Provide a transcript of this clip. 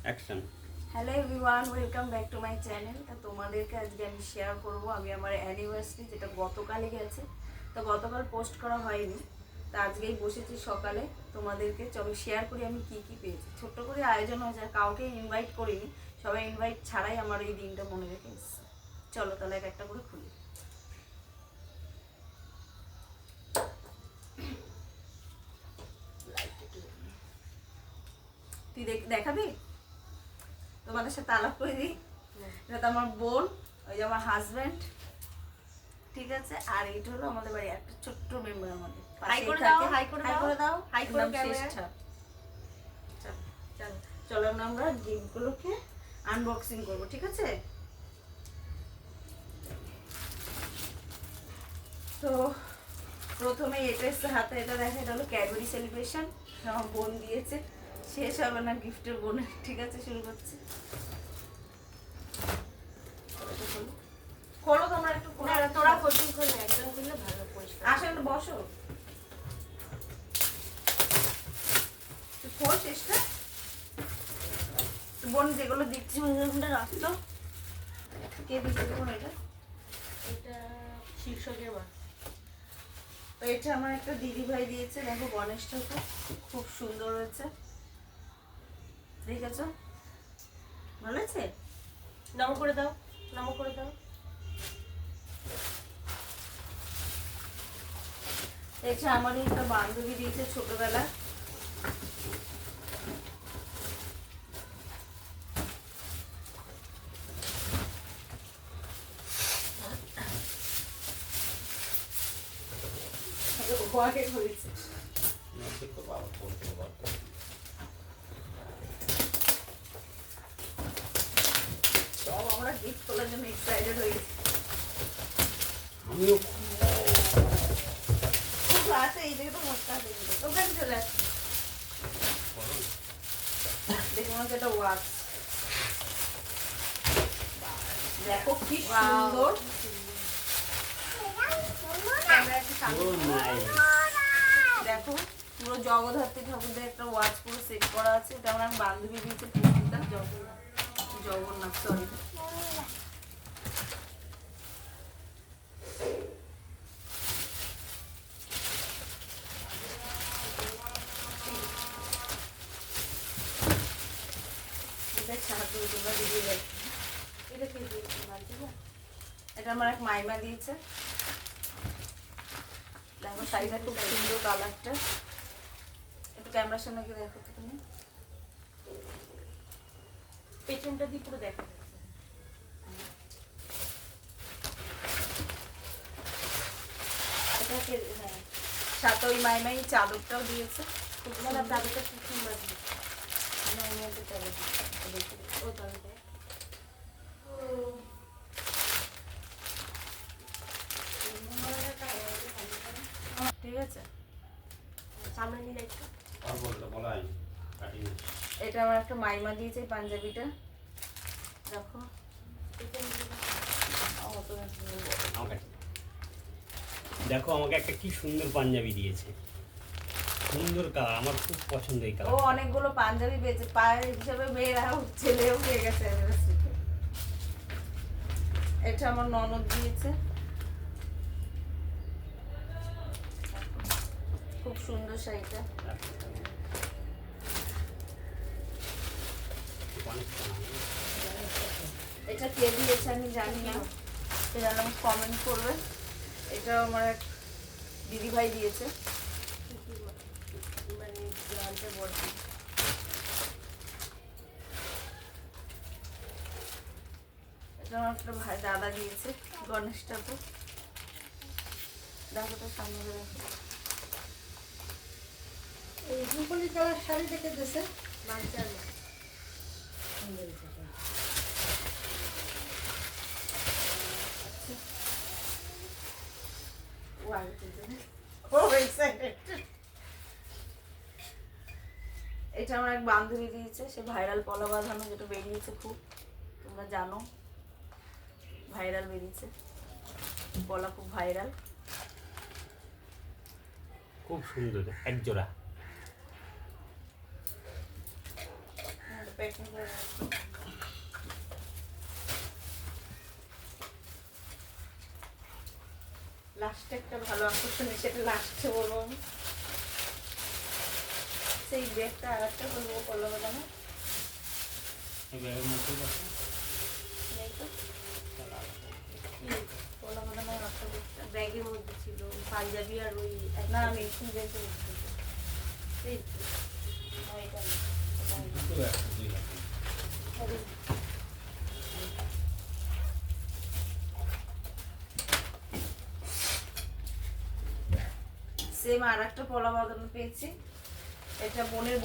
Action. Hello everyone, welcome back to my channel. তো তোমাদেরকে আজকে আমি শেয়ার করব আমি আমার অ্যানিভার্সারি, যেটা গতকালই গেছে। তো গতকাল পোস্ট করা হয়নি, তো আজকেই বসেছি সকালে। তোমাদেরকে চলো শেয়ার করি আমি কি কি পেয়েছি। ছোট্ট করে আয়োজন হয়েছে, আর কাউকে ইনভাইট করিনি, সবাই ইনভাইট ছাড়াই আমার এই দিনটা মনে রেখে এসেছে। চলো তাহলে এক একটা করে খুলি। তুই দেখাবি? তোমাদের সাথে আলাপ করে দিই। এটা তো আমার বোন, ওই যে আমার হাজব্যান্ড, ঠিক আছে। আর এইটা হলো আমাদের বাড়ি একটা ছোট্ট মেম্বার, আমাদের হাই করে দাও, হাই করে হাই দাও, করে দাও, হাই করে নাম ক্যামেরা। শ্রেষ্ঠা। চলো চলো চলো আমরা গিফটগুলোকে আনবক্সিং করবো, ঠিক আছে? তো প্রথমে এটা এসছে হাতে, এটা দেখা, এটা হলো ক্যাডবেরি সেলিব্রেশন, আমার বোন দিয়েছে। শেষ হবে না গিফটের বোনের, ঠিক আছে? শুরু করছি। খোলো তোমরা একটু, না তোরা কোচিং করে একজন করলে ভালো পরিষ্কার। আসলে বসো, খোল শেষটা। বোন যেগুলো দিচ্ছি ওগুলো রাখতো। কে দিচ্ছে বোন এটা? এটা শীর্ষকের মা। তো এটা আমার একটা দিদি ভাই দিয়েছে, দেখো গণেশ ঠাকুর, খুব সুন্দর হয়েছে, দেখেছো? ভালো আছে। নাম করে দাও, নাম করে দাও। এটা আমারই একটা বান্ধবী দিয়েছে ছোটবেলা। ওকে হয়েছে। সব আমরা গিফট করার জন্য এক্সাইটেড হয়ে গেছি। আমিও খুব আছে, এই জায়গাটা মশলা দেখি ওখানে চলে আসছে। দেখুন আমাকে একটা ওয়াচ, দেখো কি সুন্দর। দেখো পুরো জগদ্ধাত্রী ঠাকুরদের একটা ওয়াচ পুরো সেট করা আছে। এটা আমার বান্ধবী দিয়েছে, পুষ্পিতা। জগন্নাথ, সরি। সাহায্য তোমরা দিয়ে দেয়। এটা কে দিয়েছে বাড়িতে না? এটা আমার এক মাইমা দিয়েছে। দেখো শাড়িটা খুব সুন্দর, কালারটা একটু ক্যামেরার সামনে গিয়ে দেখো তো তুমি। পেছনটা দিয়ে পুরো দেখা যাচ্ছে। এটাকে হ্যাঁ, সাথে ওই মাইমাই চাদরটাও দিয়েছে, খুব না সুন্দর। দাদুটা খুব সুন্দর দিয়েছে। না, আমি একটা চাদর দিচ্ছি, দেখে ও দাদুটা ঠিক আছে। সামনে নিয়ে একটু। আর বলতে বলাই কাটিং। এটা আমার একটা মাইমা দিয়েছে, এই পাঞ্জাবিটা দেখো। দেখো আমাকে একটা কি সুন্দর পাঞ্জাবি দিয়েছে, সুন্দর কালার, আমার খুব পছন্দ এই ও কালার। অনেকগুলো পাঞ্জাবি পেয়েছে, পায়ের হিসাবে মেয়েরাও ছেলেও পেয়ে গেছে anniversary-তে। এটা আমার ননদ দিয়েছে, খুব সুন্দর শাড়িটা। এটা কে দিয়েছে আমি জানি না, সে জানলে আমাকে কমেন্ট করবে। এটা আমার এক দিদি ভাই দিয়েছে। মানে জানতে বলছি। এটা আমার একটা ভাই দাদা দিয়েছে, গণেশ ঠাকুর। দেখো তো সামনে দেখো। এই রুপলি কালার শাড়ি দেখে দিয়েছে বাচ্চা না। এটা আমার এক বান্ধবী দিয়েছে, সে ভাইরাল পলা বাঁধানো, যেটা বেরিয়েছে খুব, তোমরা জানো ভাইরাল বেরিয়েছে, পলা খুব ভাইরাল। খুব সুন্দর এক জোড়া। প্যাকিং করে রাখবো। লাস্টে একটা ভালো আকর্ষণ, সেটা লাস্টে বলবো আমি। সেই ব্যাগটা আর একটা বলবো পল্ল বাদানো এই ব্যাগের মধ্যে দেখো। নেই তো, পল্ল বাদানো একটা ব্যাগের মধ্যে ছিল পাঞ্জাবি আর ওই না আমি শুনতে এই ওইটা না, দুটো একটা, দুই হাতে। সেম আর একটা পলা বাঁধানো পেয়েছি, এটা বোনের